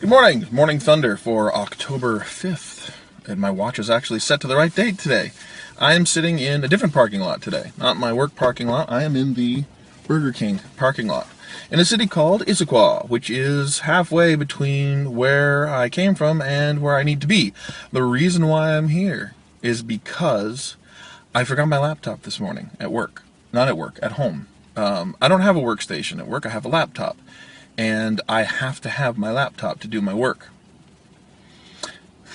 Good morning. Morning thunder for October 5th. And my watch is actually set to the right date today. I am sitting in a different parking lot today. Not my work parking lot. I am in the Burger King parking lot in a city called Issaquah, which is halfway between where I came from and where I need to be. The reason why I'm here is because I forgot my laptop this morning at work. Not at work, at home. I don't have a workstation at work. I have a laptop. And I have to have my laptop to do my work.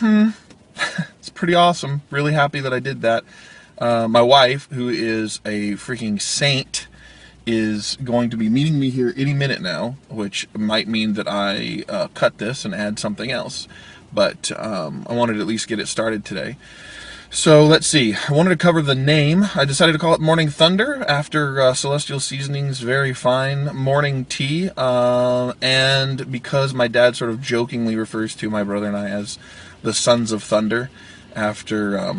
It's pretty awesome. Really happy that I did that. My wife, who is a freaking saint, is going to be meeting me here any minute now, which might mean that I cut this and add something else. But I wanted to at least get it started today. So let's see, I wanted to cover the name. I decided to call it Morning Thunder after Celestial Seasoning's very fine morning tea, and because my dad sort of jokingly refers to my brother and I as the Sons of Thunder after a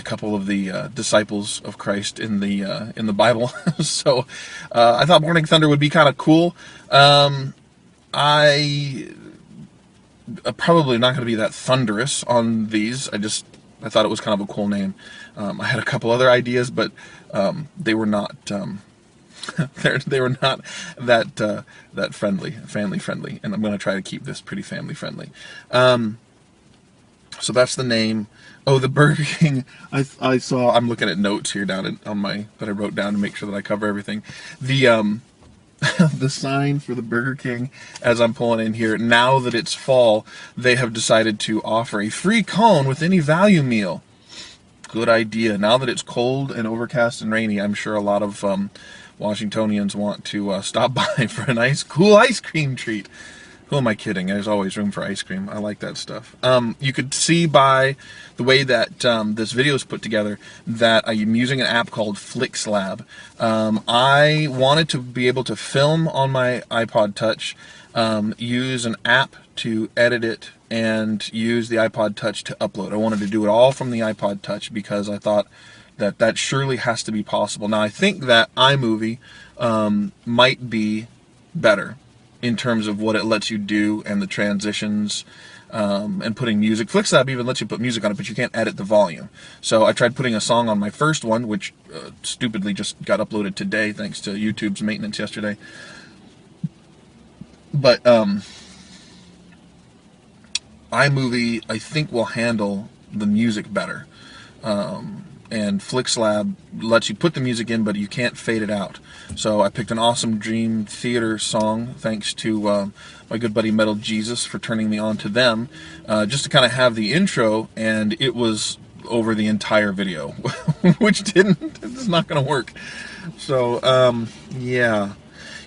couple of the disciples of Christ in the Bible. So I thought Morning Thunder would be kind of cool. I probably not going to be that thunderous on these. I thought it was kind of a cool name. I had a couple other ideas, but they were not they were not that family friendly, and I'm going to try to keep this pretty family friendly. So that's the name. Oh, the Burger King. I saw. I'm looking at notes here down on my that I wrote down to make sure that I cover everything. The the sign for the Burger King, as I'm pulling in here, now that it's fall, they have decided to offer a free cone with any value meal. Good idea. Now that it's cold and overcast and rainy, I'm sure a lot of Washingtonians want to stop by for a nice, cool ice cream treat. Who am I kidding? There's always room for ice cream. I like that stuff. You could see by the way that this video is put together that I'm using an app called FlixLab. I wanted to be able to film on my iPod Touch, use an app to edit it, and use the iPod Touch to upload. I wanted to do it all from the iPod Touch because I thought that surely has to be possible. Now, I think that iMovie might be better in terms of what it lets you do and the transitions and putting music. FlixLab even lets you put music on it, but you can't edit the volume. So I tried putting a song on my first one, which stupidly just got uploaded today thanks to YouTube's maintenance yesterday. But iMovie, I think, will handle the music better. And FlixLab lets you put the music in, but you can't fade it out. So I picked an awesome Dream Theater song, thanks to my good buddy Metal Jesus for turning me on to them, just to kind of have the intro, and it was over the entire video, which it's not going to work. So, yeah.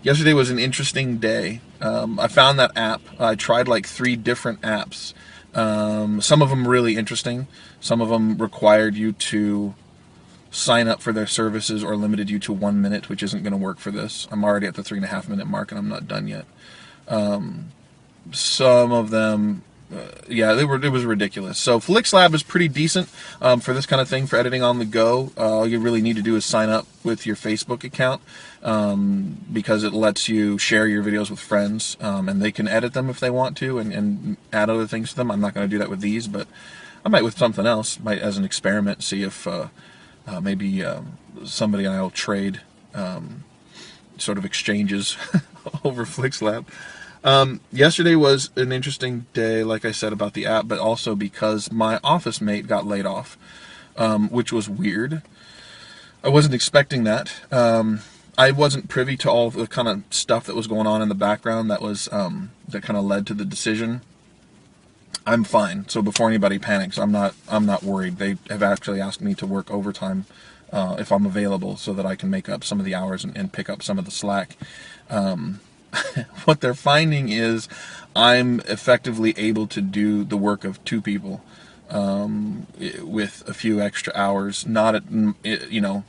Yesterday was an interesting day. I found that app. I tried like 3 different apps. Some of them really interesting. Some of them required you to sign up for their services or limited you to 1 minute, which isn't going to work for this. I'm already at the 3.5 minute mark and I'm not done yet. Some of them, yeah, it was ridiculous. So FlixLab is pretty decent for this kind of thing, for editing on the go. All you really need to do is sign up with your Facebook account because it lets you share your videos with friends, and they can edit them if they want to and add other things to them. I'm not going to do that with these, but I might with something else, might as an experiment, see if maybe somebody and I will trade sort of exchanges over FlixLab. Yesterday was an interesting day, like I said, about the app, but also because my office mate got laid off, which was weird. I wasn't expecting that. I wasn't privy to all the kind of stuff that was going on in the background that was that kind of led to the decision. I'm fine. So before anybody panics, I'm not worried. They have actually asked me to work overtime if I'm available, so that I can make up some of the hours and pick up some of the slack. What they're finding is I'm effectively able to do the work of 2 people with a few extra hours. Not at, you know,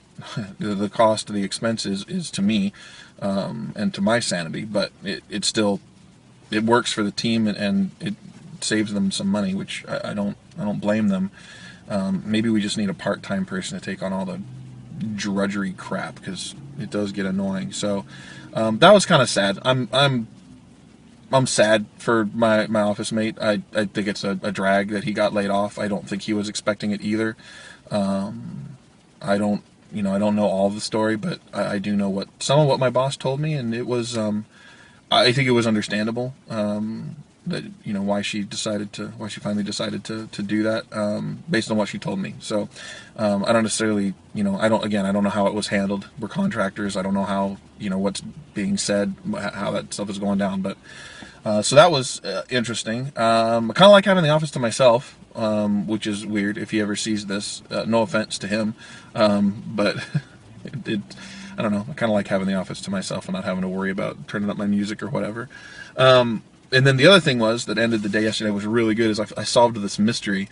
the cost of the expenses is to me and to my sanity, but it still works for the team, and it saves them some money, which I don't blame them. Maybe we just need a part-time person to take on all the drudgery crap, because it does get annoying. So that was kind of sad. I'm I'm sad for my office mate. I think it's a drag that he got laid off. I don't think he was expecting it either. I don't, I don't know all of the story, but I do know some of what my boss told me, and it was, I think it was understandable, that, why she finally decided to do that, based on what she told me. So, I don't necessarily, I don't know how it was handled. We're contractors. I don't know how, what's being said, how that stuff is going down, but, so that was interesting. I kind of like having the office to myself, which is weird if he ever sees this. No offense to him, but I don't know. I kind of like having the office to myself and not having to worry about turning up my music or whatever. And then the other thing that ended the day yesterday was really good. Is I solved this mystery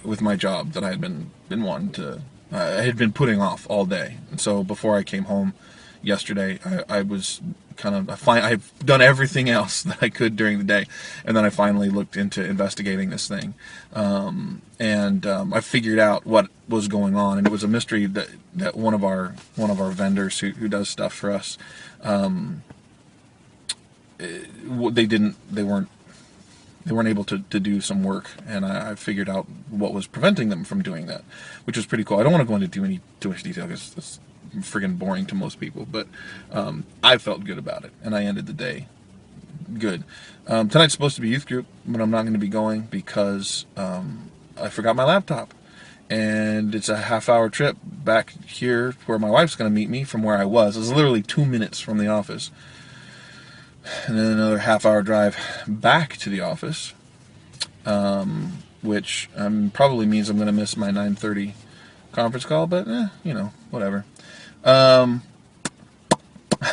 with my job that I had been wanting to. I had been putting off all day, and so before I came home yesterday, I was I've done everything else that I could during the day, and then I finally looked into investigating this thing, and I figured out what was going on, and it was a mystery that one of our vendors who does stuff for us, they weren't able to do some work, and I figured out what was preventing them from doing that, which was pretty cool. I don't want to go into too much detail because it's friggin' boring to most people, but I felt good about it, and I ended the day good. Tonight's supposed to be youth group, but I'm not going to be going because I forgot my laptop, and it's a half-hour trip back here where my wife's going to meet me from where I was. It was literally 2 minutes from the office, and then another half-hour drive back to the office, which probably means I'm going to miss my 9:30 conference call, but whatever. I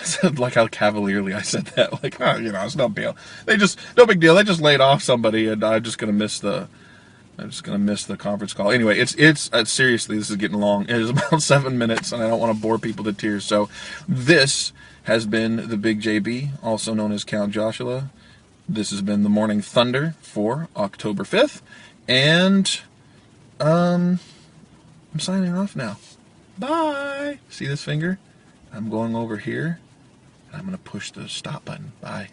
said like how cavalierly I said that, like, oh, it's no big deal. No big deal. They just laid off somebody, and I'm just gonna miss the conference call. Anyway, it's seriously, this is getting long. It is about 7 minutes, and I don't want to bore people to tears. So this has been the Big JB, also known as Count Joshua. This has been the Morning Thunder for October 5th, and I'm signing off now. Bye. See this finger? I'm going over here, and I'm going to push the stop button. Bye.